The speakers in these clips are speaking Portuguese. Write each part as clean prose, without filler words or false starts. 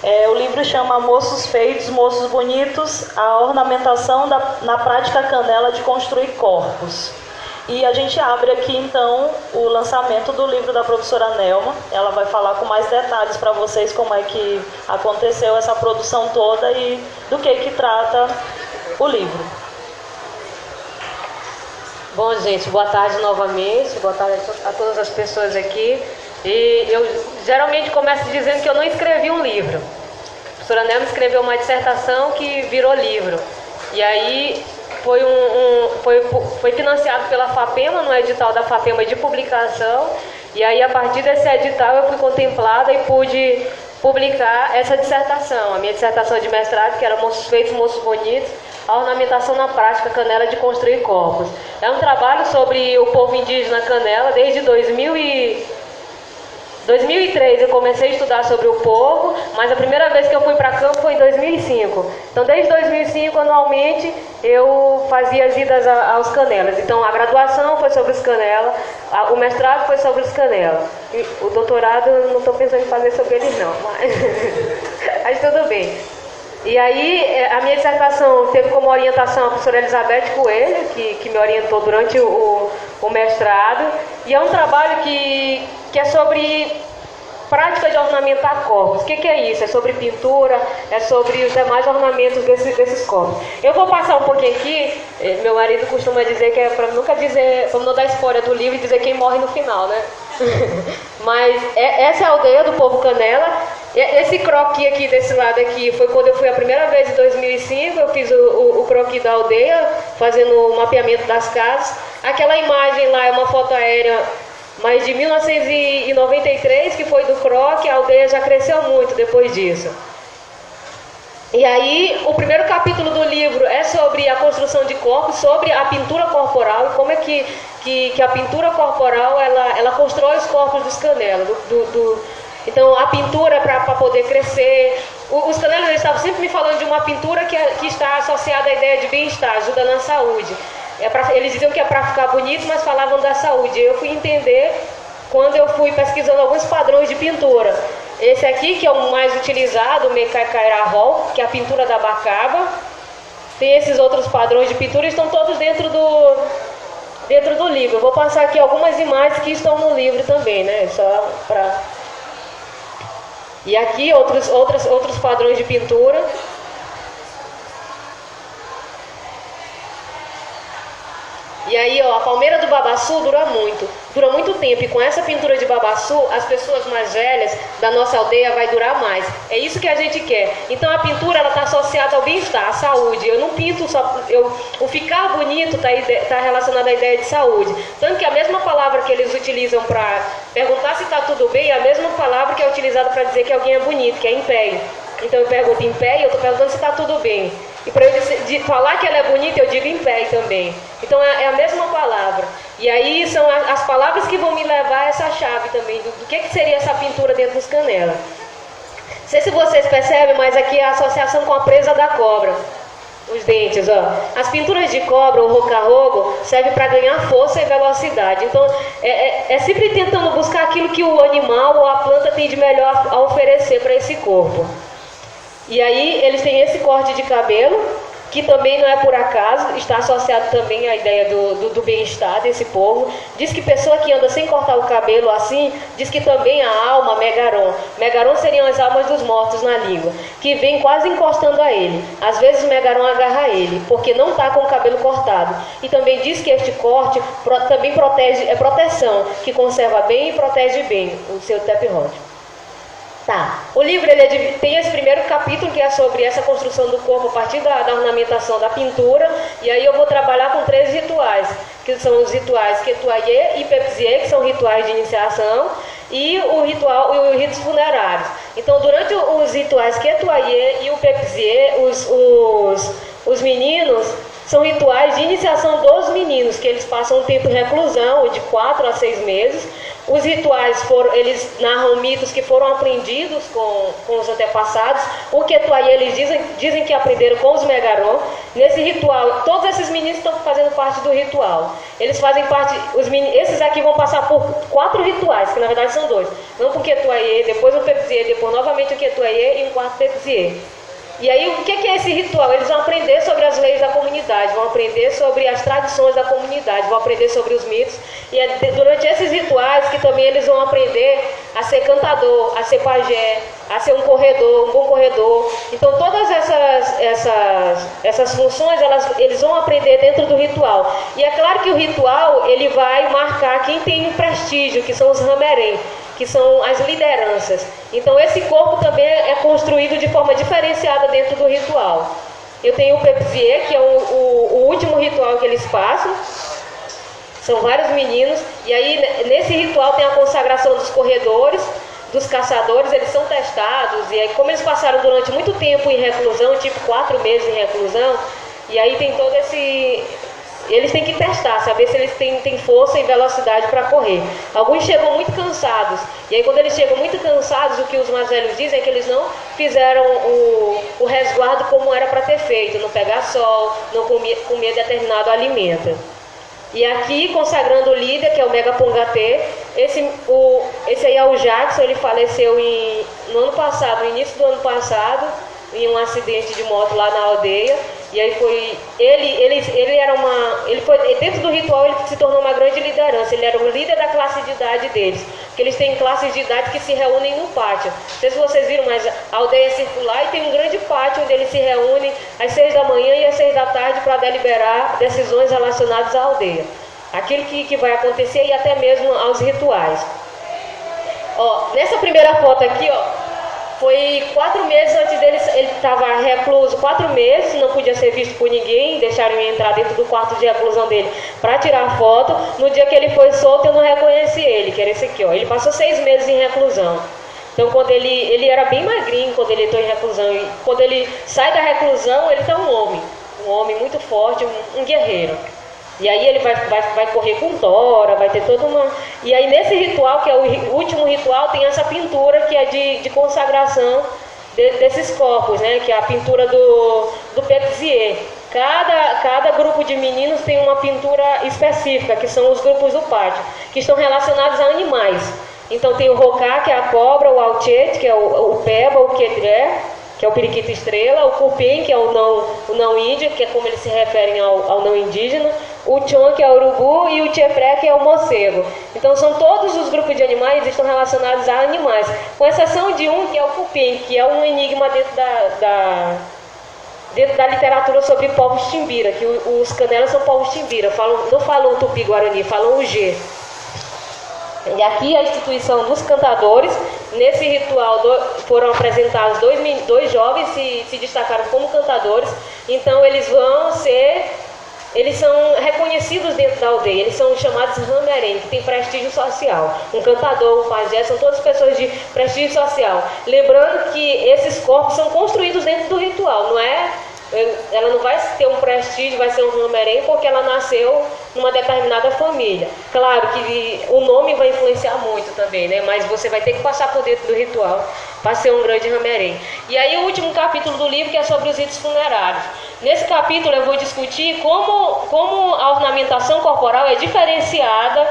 O livro chama Moços Feitos, Moços Bonitos, a ornamentação na prática canela de construir corpos. E a gente abre aqui, então, o lançamento do livro da professora Nelma. Ela vai falar com mais detalhes para vocês como é que aconteceu essa produção toda e do que trata o livro. Bom, gente, boa tarde novamente, boa tarde a todas as pessoas aqui. E eu geralmente começo dizendo que eu não escrevi um livro. A professora Nelma escreveu uma dissertação que virou livro. E aí foi financiado pela FAPEMA, no edital da FAPEMA de publicação. E aí, a partir desse edital, eu fui contemplada e pude publicar essa dissertação. A minha dissertação de mestrado, que era Moços Feitos, Moços Bonitos, a ornamentação na prática canela de construir corpos. É um trabalho sobre o povo indígena canela. Desde 2003 eu comecei a estudar sobre o povo, mas a primeira vez que eu fui para campo foi em 2005. Então, desde 2005, anualmente, eu fazia as idas aos canelas. Então, a graduação foi sobre os canelas, o mestrado foi sobre os canelas. E o doutorado, eu não estou pensando em fazer sobre eles, não, mas tudo bem. E aí, a minha dissertação teve como orientação a professora Elizabeth Coelho, que me orientou durante o mestrado. E é um trabalho que é sobre prática de ornamentar corpos. O que é isso? É sobre pintura, é sobre os demais ornamentos desses corpos. Eu vou passar um pouquinho aqui. Meu marido costuma dizer que é para nunca dizer, para não dar spoiler do livro e dizer quem morre no final, né? Mas essa é a aldeia do povo canela. Esse croquis aqui desse lado aqui foi quando eu fui a primeira vez em 2005. Eu fiz o croquis da aldeia, fazendo o mapeamento das casas. Aquela imagem lá é uma foto aérea, mas de 1993, que foi do croquis. A aldeia já cresceu muito depois disso. E aí, o primeiro capítulo do livro é sobre a construção de corpos, sobre a pintura corporal e como é que a pintura corporal ela constrói os corpos dos canelas. Então, a pintura para poder crescer. Os canelas estavam sempre me falando de uma pintura que está associada à ideia de bem-estar, ajuda na saúde. Eles diziam que é para ficar bonito, mas falavam da saúde. Eu fui entender quando eu fui pesquisando alguns padrões de pintura. Esse aqui, que é o mais utilizado, o Mecacairahol, que é a pintura da Bacaba. Tem esses outros padrões de pintura, estão todos dentro do livro. Eu vou passar aqui algumas imagens que estão no livro também, né? Só para... E aqui outros padrões de pintura. E aí, ó, a palmeira do babaçu dura muito tempo. E com essa pintura de babaçu, as pessoas mais velhas da nossa aldeia vai durar mais. É isso que a gente quer. Então, a pintura ela está associada ao bem-estar, à saúde. Eu não pinto só... O ficar bonito está relacionado à ideia de saúde. Tanto que a mesma palavra que eles utilizam para perguntar se está tudo bem é a mesma palavra que é utilizada para dizer que alguém é bonito, que é em pé. Então, eu pergunto em pé e eu estou perguntando se está tudo bem. E para eu falar que ela é bonita, eu digo em pé também. Então, é a mesma palavra. E aí, são as palavras que vão me levar a essa chave também, do que seria essa pintura dentro dos canelas. Não sei se vocês percebem, mas aqui é a associação com a presa da cobra. Os dentes, ó. As pinturas de cobra, o roca-rogo, serve para ganhar força e velocidade. Então, é sempre tentando buscar aquilo que o animal ou a planta tem de melhor a oferecer para esse corpo. E aí eles têm esse corte de cabelo, que também não é por acaso, está associado também à ideia do bem-estar desse povo. Diz que pessoa que anda sem cortar o cabelo assim, diz que também a alma, Megaron. Megaron seriam as almas dos mortos na língua, que vem quase encostando a ele. Às vezes o Megaron agarra ele, porque não está com o cabelo cortado. E também diz que este corte também é proteção, que conserva bem e protege bem o seu taphod. Tá. O livro tem esse primeiro capítulo que é sobre essa construção do corpo a partir da ornamentação da pintura. E aí eu vou trabalhar com 3 rituais, que são os rituais Ketuayê e Pepsiê, que são rituais de iniciação, e os ritos funerários. Então, durante os rituais Ketuayê e o Pepsiê, os meninos são rituais de iniciação dos meninos, que eles passam um tempo em reclusão, de 4 a 6 meses. Os rituais, eles narram mitos que foram aprendidos com os antepassados. O Quetuayê, eles dizem que aprenderam com os Megaron. Nesse ritual, todos esses meninos estão fazendo parte do ritual. Eles fazem parte, esses aqui vão passar por 4 rituais, que na verdade são 2. Não por Quetuayê, depois o Pepsiê, depois novamente o Quetuayê e um quarto Pepsiê. E aí, o que é esse ritual? Eles vão aprender sobre as leis da comunidade, vão aprender sobre as tradições da comunidade, vão aprender sobre os mitos. E é durante esses rituais que também eles vão aprender a ser cantador, a ser pajé, a ser um corredor, um bom corredor. Então, todas essas funções, eles vão aprender dentro do ritual. E é claro que o ritual, ele vai marcar quem tem um prestígio, que são os Hamerém, que são as lideranças. Então, esse corpo também é construído de forma diferenciada dentro do ritual. Eu tenho o Pepsiê, que é o último ritual que eles passam. São vários meninos. E aí, nesse ritual, tem a consagração dos corredores, dos caçadores. Eles são testados. E aí, como eles passaram durante muito tempo em reclusão, tipo 4 meses em reclusão, e aí tem todo esse... Eles têm que testar, saber se eles têm força e velocidade para correr. Alguns chegam muito cansados. E aí, quando eles chegam muito cansados, o que os mais velhos dizem é que eles não fizeram o resguardo como era para ter feito. Não pegar sol, não comer determinado alimento. E aqui, consagrando o líder, que é o Megapongatê. Esse aí é o Jackson, ele faleceu no ano passado, no início do ano passado, em um acidente de moto lá na aldeia. E aí foi ele foi dentro do ritual, ele se tornou uma grande liderança. Ele era o líder da classe de idade deles, porque eles têm classes de idade que se reúnem no pátio. Não sei se vocês viram, mas a aldeia é circular e tem um grande pátio onde eles se reúnem às 6 da manhã e às 6 da tarde para deliberar decisões relacionadas à aldeia, aquilo que vai acontecer e até mesmo aos rituais. Nessa primeira foto aqui, foi 4 meses antes dele, ele estava recluso 4 meses, não podia ser visto por ninguém, deixaram ele entrar dentro do quarto de reclusão dele para tirar foto. No dia que ele foi solto, eu não reconheci ele, que era esse aqui, Ele passou 6 meses em reclusão. Então, quando ele era bem magrinho quando ele entrou em reclusão, e quando ele sai da reclusão, ele está um homem muito forte, um guerreiro. E aí ele vai correr com tora, vai ter toda uma... E aí nesse ritual, que é o último ritual, tem essa pintura que é de consagração desses corpos, né? Que é a pintura do Pepsiê. Cada grupo de meninos tem uma pintura específica, que são os grupos do pátio, que estão relacionados a animais. Então tem o Rocá, que é a cobra, o Alchete, que é o Peba, o Quedré, que é o periquito estrela, o Cupim, que é o não índio, que é como eles se referem ao não indígena, o Tchon, que é o urubu, e o Tchefré, que é o morcego. Então são todos os grupos de animais estão relacionados a animais, com exceção de um, que é o Cupim, que é um enigma dentro da literatura sobre povos timbira, que os canelas são povos timbira, não falam tupi-guarani, falam o G. E aqui a instituição dos cantadores. Nesse ritual foram apresentados dois jovens se destacaram como cantadores. Então eles são reconhecidos dentro da aldeia. Eles são chamados Hamerém, que tem prestígio social. Um cantador, um pajé, são todas pessoas de prestígio social. Lembrando que esses corpos são construídos dentro do ritual, ela não vai ter um prestígio, vai ser um Hamerém porque ela nasceu numa determinada família. Claro que o nome vai influenciar muito também, né? Mas você vai ter que passar por dentro do ritual para ser um grande Hamerém. E aí o último capítulo do livro, que é sobre os ritos funerários. Nesse capítulo eu vou discutir como a ornamentação corporal é diferenciada.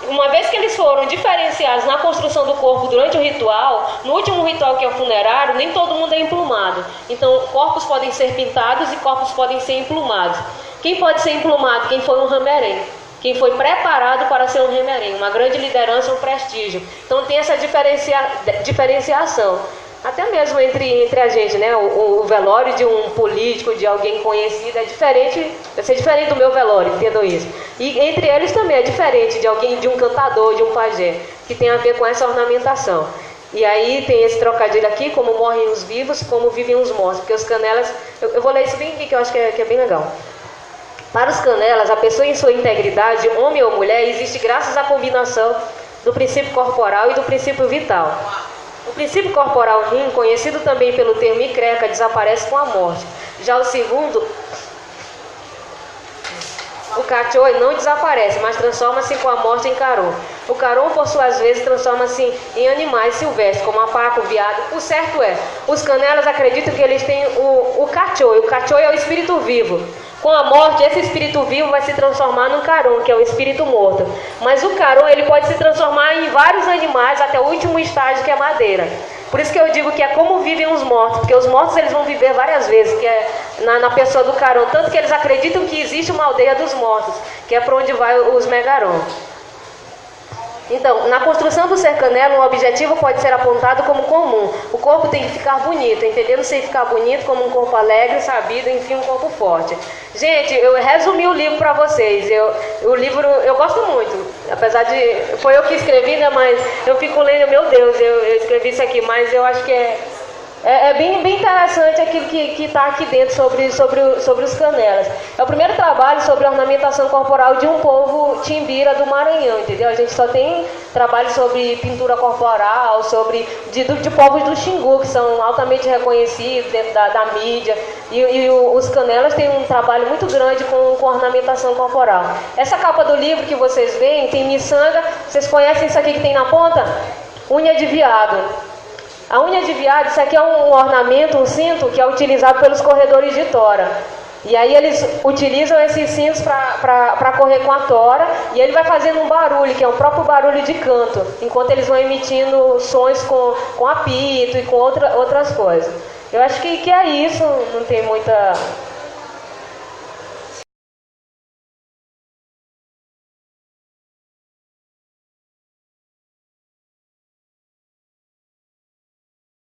Uma vez que eles foram diferenciados na construção do corpo durante o ritual, no último ritual, que é o funerário, nem todo mundo é emplumado. Então, corpos podem ser pintados e corpos podem ser emplumados. Quem pode ser emplumado? Quem foi um Hamerém. Quem foi preparado para ser um Hamerém, uma grande liderança, um prestígio. Então, tem essa diferenciação. Até mesmo entre a gente, né? O velório de um político, de alguém conhecido, vai ser diferente do meu velório, entendam isso. E entre eles também é diferente de um cantador, de um pajé, que tem a ver com essa ornamentação. E aí tem esse trocadilho aqui, como morrem os vivos, como vivem os mortos. Porque os canelas, eu vou ler isso bem aqui, que eu acho que é bem legal. Para os canelas, a pessoa em sua integridade, homem ou mulher, existe graças à combinação do princípio corporal e do princípio vital. O princípio corporal rim, conhecido também pelo termo icreca, desaparece com a morte. Já o segundo Cachoi não desaparece, mas transforma-se com a morte em Caron. O Caron, por suas vezes, transforma-se em animais silvestres, como a paca, o veado. O certo é, os canelas acreditam que eles têm o Cachoi. O Cachoi é o espírito vivo. Com a morte, esse espírito vivo vai se transformar num Caron, que é o espírito morto. Mas o Caron, ele pode se transformar em vários animais até o último estágio, que é a madeira. Por isso que eu digo que é como vivem os mortos, porque os mortos eles vão viver várias vezes, que é na pessoa do Caron. Tanto que eles acreditam que existe uma aldeia dos mortos, que é para onde vai os Megaron. Então, na construção do ser canela, um objetivo pode ser apontado como comum. O corpo tem que ficar bonito, entendendo sem ficar bonito como um corpo alegre, sabido, enfim, um corpo forte. Gente, eu resumi o livro para vocês. O livro eu gosto muito, apesar de... Foi eu que escrevi, né? Mas eu fico lendo, meu Deus, eu escrevi isso aqui, mas eu acho que é bem interessante aquilo que está aqui dentro sobre os canelas. É o primeiro trabalho sobre a ornamentação corporal de um povo timbira do Maranhão, entendeu? A gente só tem trabalho sobre pintura corporal, de povos do Xingu, que são altamente reconhecidos dentro da mídia. E os canelas têm um trabalho muito grande com ornamentação corporal. Essa capa do livro que vocês veem tem miçanga. Vocês conhecem isso aqui que tem na ponta? Unha de veado. A unha de veado, isso aqui é um ornamento, um cinto, que é utilizado pelos corredores de tora. E aí eles utilizam esses cintos para correr com a tora, e ele vai fazendo um barulho, que é o próprio barulho de canto, enquanto eles vão emitindo sons com apito e com outras coisas. Eu acho que é isso, não tem muita